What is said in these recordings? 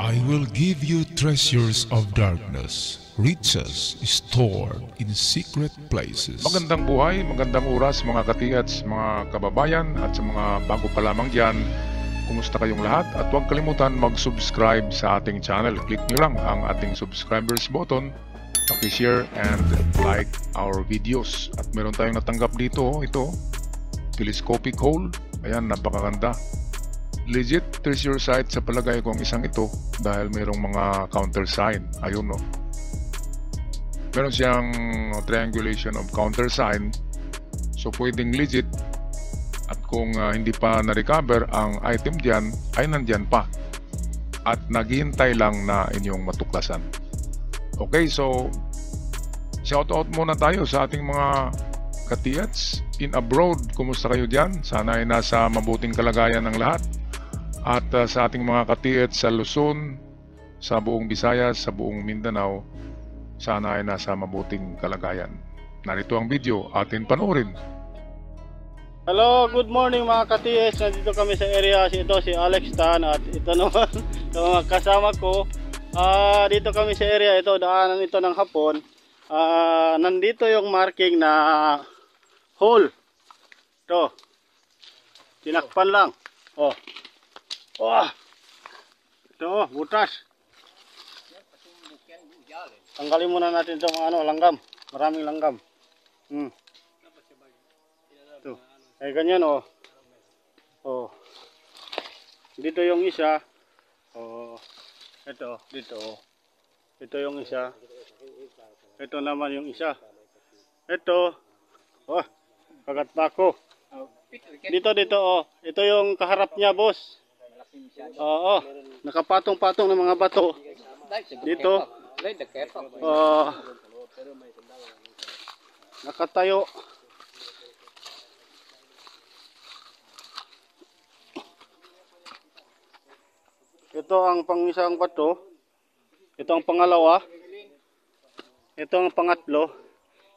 I will give you treasures of darkness, riches stored in secret places. Magandang buhay, magandang oras mga katiyats, mga kababayan at sa mga bago pa lamang dyan. Kumusta kayong lahat? At huwag kalimutan mag-subscribe sa ating channel. Click nyo lang ang ating subscribers button, paki-share and like our videos. At meron tayong natanggap dito, ito, telescopic hole. Ayan, napakaganda. Legit treasure site sa palagay ko ang isang ito dahil mayroong mga counter sign. Ayun, no. Meron siyang triangulation of counter sign, so pwedeng legit. At kung hindi pa na-recover ang item diyan, ay nandyan pa at naghihintay lang na inyong matuklasan. Okay, so shout out muna tayo sa ating mga katiyats in abroad. Kumusta kayo diyan? Sana ay nasa mabuting kalagayan ng lahat. At sa ating mga katiyats sa Luzon, sa buong Visayas, sa buong Mindanao, sana ay nasa mabuting kalagayan. Narito ang video, atin panoorin. Hello, good morning mga ka-TS. Nandito kami sa area. Ito si Alex Tan at ito naman mga kasama ko. Dito kami sa area. Ito, daanan ito ng hapon. Nandito yung marking na hole. Ito. Tinakpan lang. Oh. Oh. Ito, butas. Tanggalin muna natin itong langgam. Maraming langgam. Ito. Ay ganyan, oh. Oh. Dito yung isa. Oh. Ito, dito, oh. Ito yung isa. Ito naman yung isa. Ito. Oh. Kagat pa ako. Dito, oh. Ito yung kaharap niya, boss. Oo. Nakapatong-patong ng mga bato. Dito. Nakatayo. Ito ang pang-isang bato. Ito ang pangalawa. Ito ang pangatlo.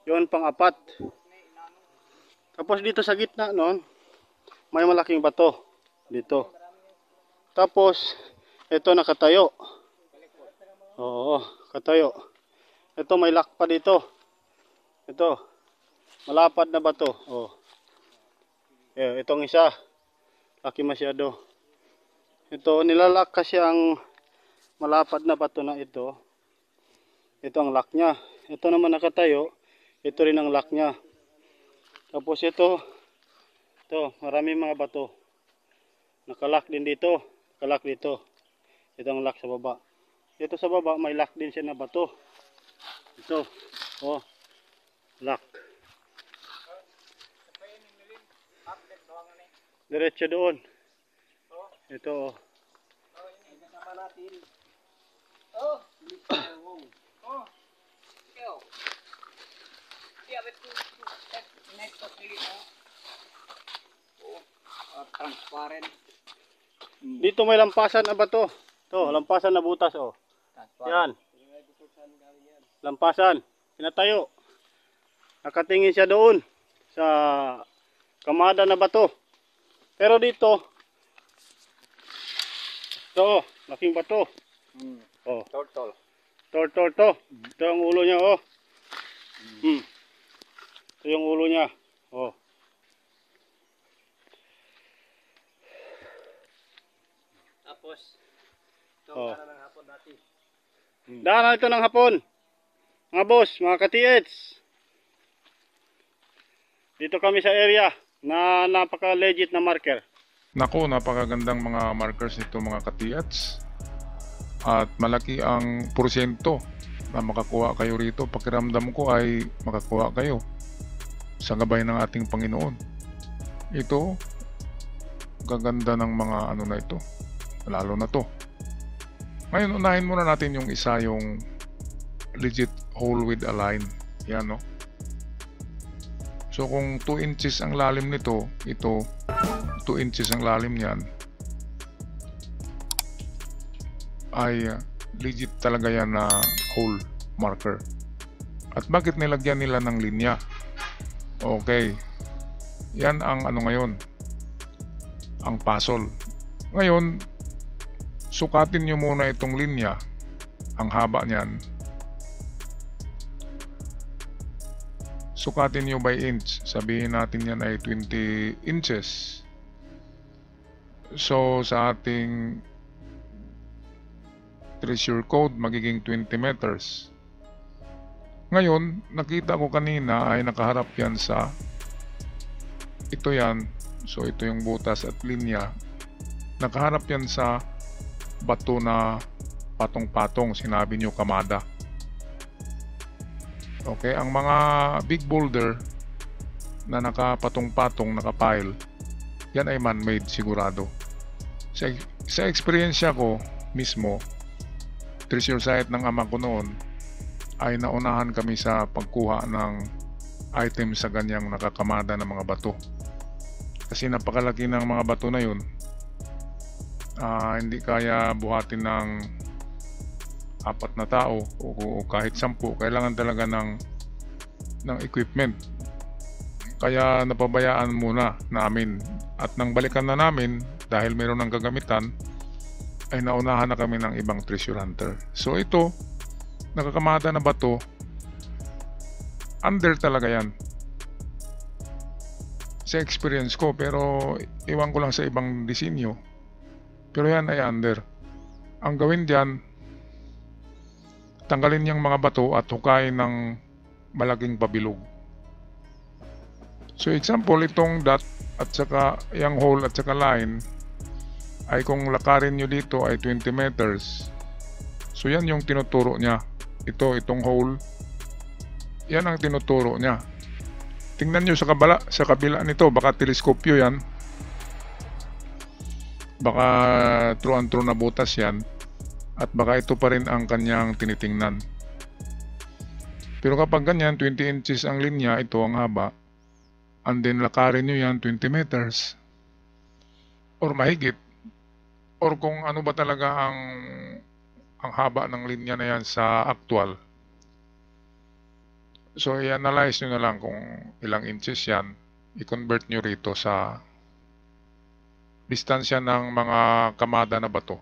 Yun pang-apat. Tapos dito sa gitna noon, may malaking bato. Dito. Tapos, ito nakatayo. Oo, katayo. Ito may lock pa dito. Ito. Malapad na bato. Oh. Itong isa. Laki masyado. Ito, nilalak kasi ang malapad na bato na ito. Ito ang lock niya. Ito naman nakatayo. Ito rin ang lock niya. Tapos ito. Ito, marami mga bato. Nakalock din dito. Nakalock dito. Ito ang lock sa baba. Ito sa baba, may lock din siya na bato. Ito. Oh. Lock. Diretso doon. Ito, oh. Transparent. Dito may lampasan na bato. Ito, lampasan na butas, oh. Yan. Lampasan. Pinatayo. Nakatingin siya doon sa kamada na bato. Pero dito, ito, laking bato. Oh. Turtle. Turtle to. Ito ang ulo niya, oh. Ito yung ulo niya. Oh. Tapos, ito Oh. ng hapon natin. Daanan ito ng hapon. Mga boss, mga ka-TH. Dito kami sa area na napaka-legit na marker. Nako, napakagandang mga markers nito mga katiyats. At malaki ang porsyento na makakuha kayo rito. Pakiramdam ko ay makakuha kayo sa gabay ng ating Panginoon. Ito, gaganda ng mga na ito. Lalo na to. Ngayon, unahin muna natin yung isa, yung legit hole with a line. Yan, no? So, kung 2 inches ang lalim nito, ito, 2 inches ang lalim niyan, ay legit talaga yan na hole marker. At bakit nilagyan nila ng linya? Okay. Yan ang ngayon, ang puzzle. Ngayon, sukatin nyo muna itong linya, ang haba niyan. Sukatin nyo by inch. Sabihin natin yan ay 20 inches. So, sa ating treasure code, magiging 20 meters. Ngayon, nakita ko kanina ay nakaharap yan sa ito yan. So, ito yung butas at linya. Nakaharap yan sa bato na patong-patong. Sinabi nyo kamada. Okay, ang mga big boulder na nakapatong-patong, nakapile, yan ay man-made sigurado. Sa experience ko mismo, treasure site ng ama ko noon, ay naunahan kami sa pagkuha ng item sa ganyang nakakamada ng mga bato. Kasi napakalaki ng mga bato na yun, hindi kaya buhatin ng 4 na tao o kahit 10. Kailangan talaga ng equipment. Kaya napabayaan muna namin, at nang balikan na namin dahil mayroon ng gagamitan, ay naunahan na kami ng ibang treasure hunter. So ito, nakakamada na bato, under talaga yan sa experience ko, pero iwan ko lang sa ibang disenyo. Pero yan ay under. Ang gawin dyan, tanggalin yung mga bato at hukayin ng malaking pabilog. So example, itong dot at saka yung hole at saka line ay kung lakarin nyo dito ay 20 meters. So yan yung tinuturo niya. Itong hole, yan ang tinuturo niya. Tingnan nyo sa kabila nito, baka teleskopyo yan. Baka true and true na butas yan. At baka ito pa rin ang kanyang tinitingnan. Pero kapag ganyan, 20 inches ang linya, ito ang haba, and then lakarin nyo yan 20 meters or mahigit, or kung ano ba talaga ang haba ng linya na yan sa actual. So i-analyze nyo na lang kung ilang inches yan, i-convert nyo rito sa distansya ng mga kamada na bato.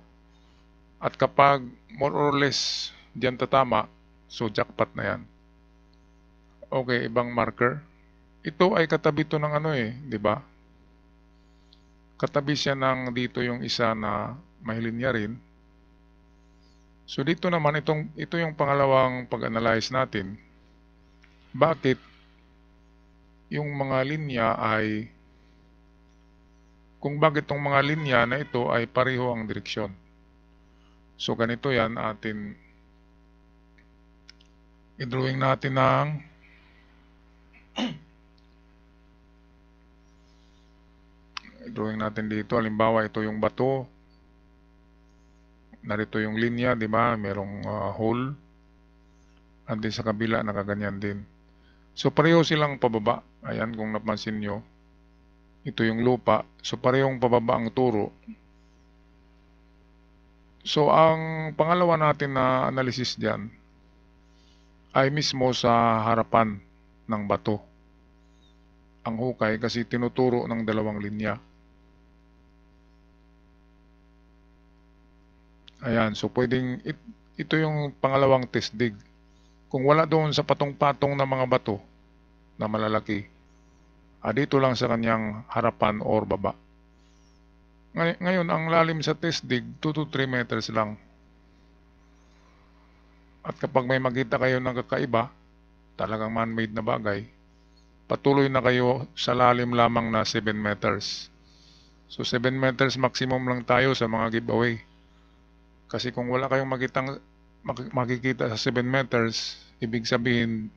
At kapag more or less diyan tatama, so jackpot na yan. Okay, ibang marker. Ito ay katabi to ng ano di ba? Katabi siya ng dito yung isa na may linya rin. So dito naman ito yung pangalawang pag-analyze natin. Bakit yung mga linya ay, kung bakit tong mga linya na ito ay pareho ang direksyon. So ganito yan, i-drawing natin ng i-drawing natin dito. Halimbawa, ito yung bato. Narito yung linya, di ba? Merong hole. And din sa kabila, nakaganyan din. So pareho silang pababa. Ayan, kung napansin nyo. Ito yung lupa. So parehong pababa ang turo. So, ang pangalawa natin na analysis dyan ay mismo sa harapan ng bato. Ang hukay kasi tinuturo ng dalawang linya. Ayan, so pwedeng ito yung pangalawang test dig. Kung wala doon sa patong-patong na mga bato na malalaki, dito lang sa kanyang harapan or baba. Ngayon, ang lalim sa test dig, 2 to 3 meters lang. At kapag may makita kayo ng kakaiba, talagang man-made na bagay, patuloy na kayo sa lalim lamang na 7 meters. So 7 meters maximum lang tayo sa mga giveaway. Kasi kung wala kayong makikita sa 7 meters, ibig sabihin,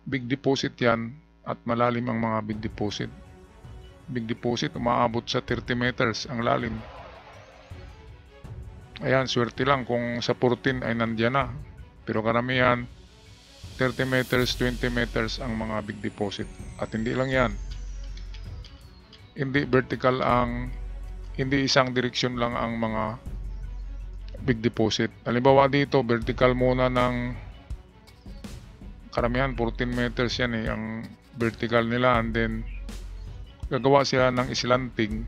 big deposit yan at malalim ang mga big deposit. Big deposit, umaabot sa 30 meters ang lalim. Ayan, swerte lang kung sa 14 ay nandiyan na. Pero karamihan, 30 meters, 20 meters ang mga big deposit. At hindi lang yan. Hindi vertical hindi isang direksyon lang ang mga big deposit. Halimbawa dito, vertical muna ng karamihan, 14 meters yan ang vertical nila, and then gagawa sila ng islanting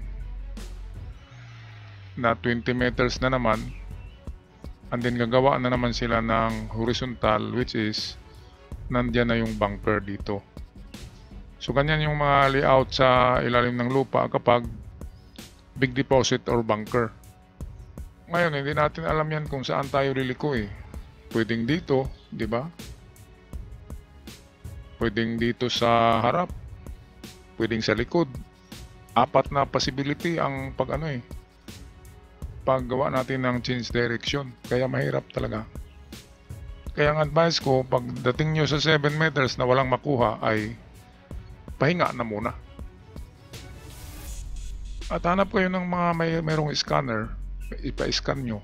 na 20 meters na naman, and then gagawa na naman sila ng horizontal, which is nandyan na yung bunker dito. So ganyan yung mga layout sa ilalim ng lupa kapag big deposit or bunker. Ngayon hindi natin alam yan kung saan tayo liliko eh. Pwedeng dito, di ba? Pwedeng dito sa harap, pwedeng sa likod. Apat na possibility ang paggawa natin ng change direction, kaya mahirap talaga. Kaya ang advice ko, pag dating nyo sa 7 meters na walang makuha ay pahinga na muna. At hanap kayo ng mga mayroong scanner, ipa-scan nyo.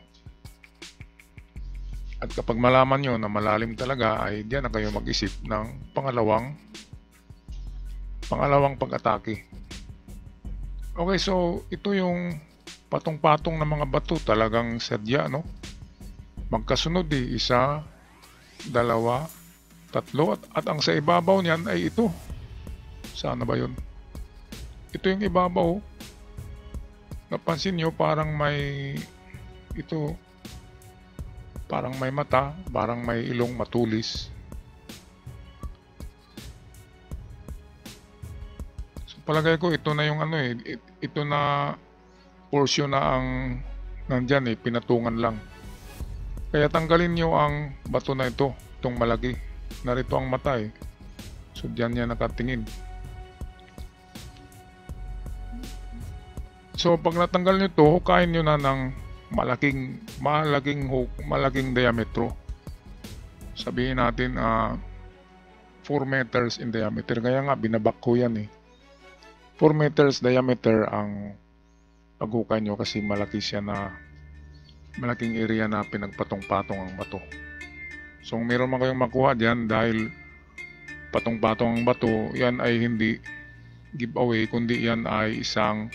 At kapag malaman nyo na malalim talaga ay diyan na kayo mag-isip ng pangalawang pag-atake. Okay, so ito yung patong-patong na mga bato, talagang sadya, no? Magkasunod isa, dalawa, tatlo, at ang sa ibabaw niyan ay ito. Sana ba yun? Ito yung ibabaw. Napansin nyo parang may parang may mata, parang may ilong matulis. So palagay ko ito na yung ito na portion na ang nandyan pinatungan lang. Kaya tanggalin nyo ang bato na ito, itong malaki. Narito ang mata So dyan niya nakatingin. So pag natanggal nyo ito, hukayin nyo na ng malaking diametro. Sabihin natin 4 meters in diameter. Kaya nga binabak ko yan 4 meters diameter ang paghukay nyo kasi malaki siya na malaking area na pinagpatong-patong ang bato. So kung meron man kayong makuha dyan dahil patong-patong ang bato, yan ay hindi giveaway kundi yan ay isang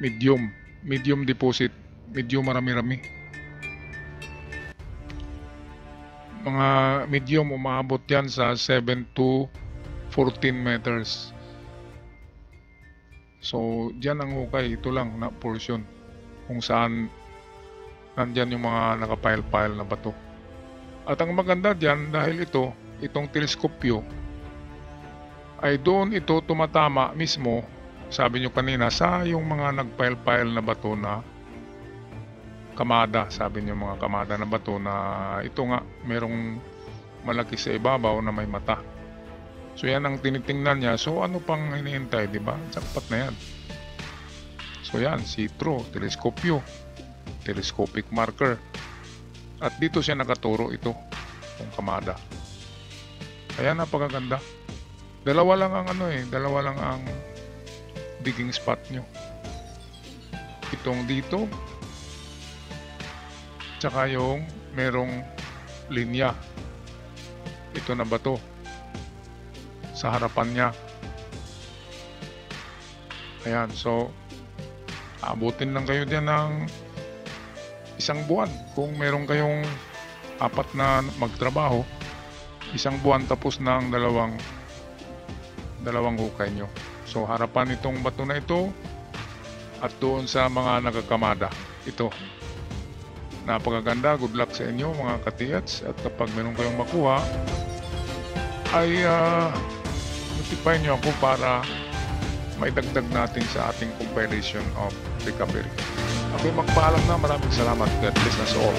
medium deposit, medium marami-rami. Mga medium umaabot yan sa 7 to 14 meters. So dyan ang hukay, ito lang na portion kung saan nandyan yung mga nakapile-pile na bato. At ang maganda dyan dahil itong teleskopyo ay doon ito tumatama mismo, sabi nyo kanina, sa yung mga nagpile-pile na bato na kamada. Sabi nyo mga kamada na bato na ito nga merong malaki sa ibabaw na may mata. So yan ang tinitingnan niya. So ano pang hinihintay, di ba? Jackpot na yan. So yan, see-through, teleskopyo, telescopic marker. At dito siya nakaturo itong kamada. Kaya napakaganda. Dalawa lang ang digging spot nyo. Itong dito, tsaka yung merong linya. Ito na bato sa harapan niya. Ayan, so abutin lang kayo dyan ng 1 buwan. Kung meron kayong 4 na magtrabaho, 1 buwan tapos ng dalawang hukay nyo. So harapan itong bato na ito at doon sa mga nagakamada. Ito, napakaganda. Good luck sa inyo mga katiyats. At kapag meron kayong makuha ay notify nyo ako para maidagdag natin sa ating compilation of recovery. Ako'y magpaalam na. Maraming salamat. God bless us all.